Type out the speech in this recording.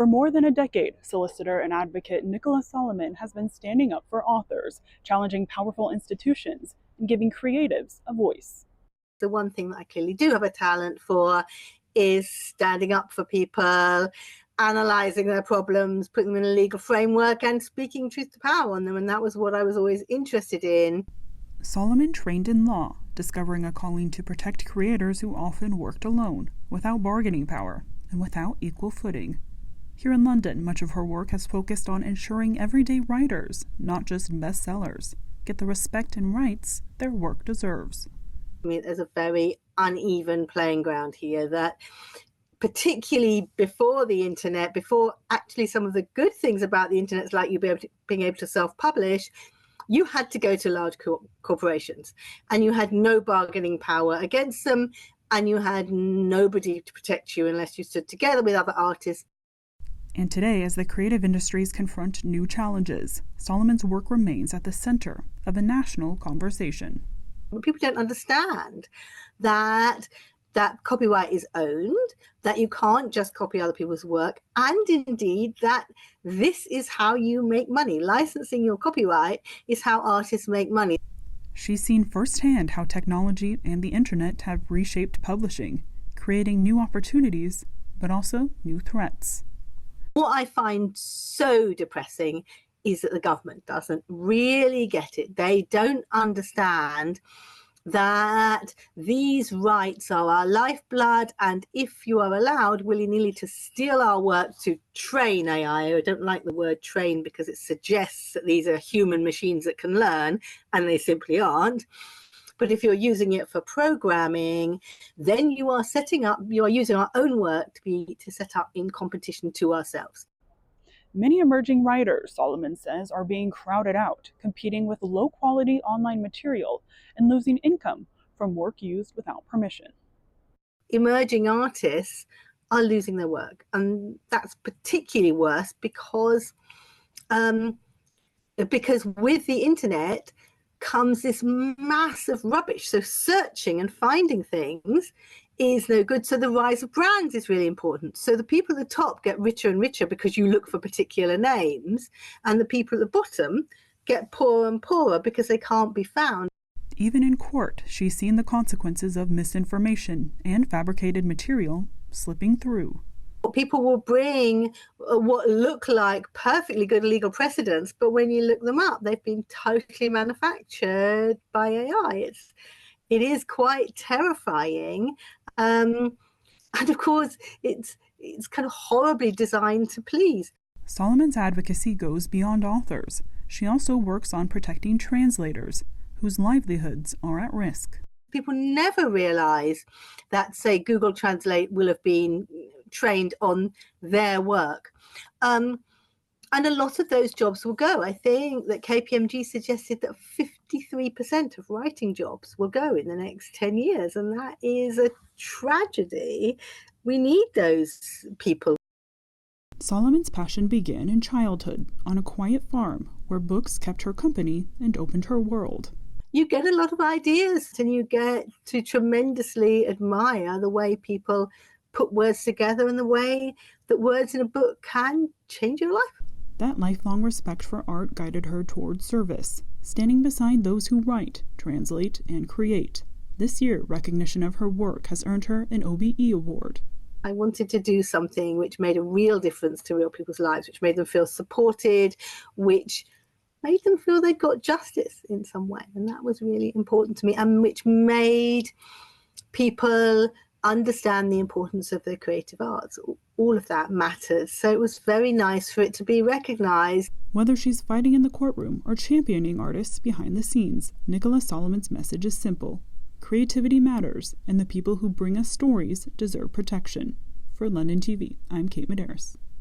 For more than a decade, solicitor and advocate Nicola Solomon has been standing up for authors, challenging powerful institutions, and giving creatives a voice. The one thing that I clearly do have a talent for is standing up for people, analysing their problems, putting them in a legal framework, and speaking truth to power on them. And that was what I was always interested in. Solomon trained in law, discovering a calling to protect creators who often worked alone, without bargaining power, and without equal footing. Here in London, much of her work has focused on ensuring everyday writers, not just bestsellers, get the respect and rights their work deserves. I mean, there's a very uneven playing ground here that, particularly before the internet, before actually some of the good things about the internet, like being able to self-publish, you had to go to large corporations and you had no bargaining power against them, and you had nobody to protect you unless you stood together with other artists. And today, as the creative industries confront new challenges, Solomon's work remains at the center of a national conversation. People don't understand that copyright is owned, that you can't just copy other people's work, and indeed that this is how you make money. Licensing your copyright is how artists make money. She's seen firsthand how technology and the internet have reshaped publishing, creating new opportunities, but also new threats. What I find so depressing is that the government doesn't really get it. They don't understand that these rights are our lifeblood, and if you are allowed willy-nilly to steal our work to train AI, I don't like the word train because it suggests that these are human machines that can learn, and they simply aren't. But if you're using it for programming, then you are using our own work to set up in competition to ourselves. Many emerging writers, Solomon says, are being crowded out, competing with low-quality online material and losing income from work used without permission. Emerging artists are losing their work, and that's particularly worse because with the internet comes this massive rubbish. So searching and finding things is no good. So the rise of brands is really important. So the people at the top get richer and richer because you look for particular names, and the people at the bottom get poorer and poorer because they can't be found. Even in court, she's seen the consequences of misinformation and fabricated material slipping through. People will bring what look like perfectly good legal precedents, but when you look them up, they've been totally manufactured by AI. It is quite terrifying. And of course, it's kind of horribly designed to please. Solomon's advocacy goes beyond authors. She also works on protecting translators, whose livelihoods are at risk. People never realize that, say, Google Translate will have been trained on their work. And a lot of those jobs will go. I think that KPMG suggested that 53% of writing jobs will go in the next 10 years. And that is a tragedy. We need those people. Solomon's passion began in childhood on a quiet farm where books kept her company and opened her world. You get a lot of ideas, and you get to tremendously admire the way people put words together and the way that words in a book can change your life. That lifelong respect for art guided her toward service, standing beside those who write, translate, and create. This year, recognition of her work has earned her an OBE award. I wanted to do something which made a real difference to real people's lives, which made them feel supported, which made them feel they got justice in some way. And that was really important to me, and which made people understand the importance of their creative arts. All of that matters. So it was very nice for it to be recognized. Whether she's fighting in the courtroom or championing artists behind the scenes, Nicola Solomon's message is simple. Creativity matters, and the people who bring us stories deserve protection. For London TV, I'm Cait Medearis.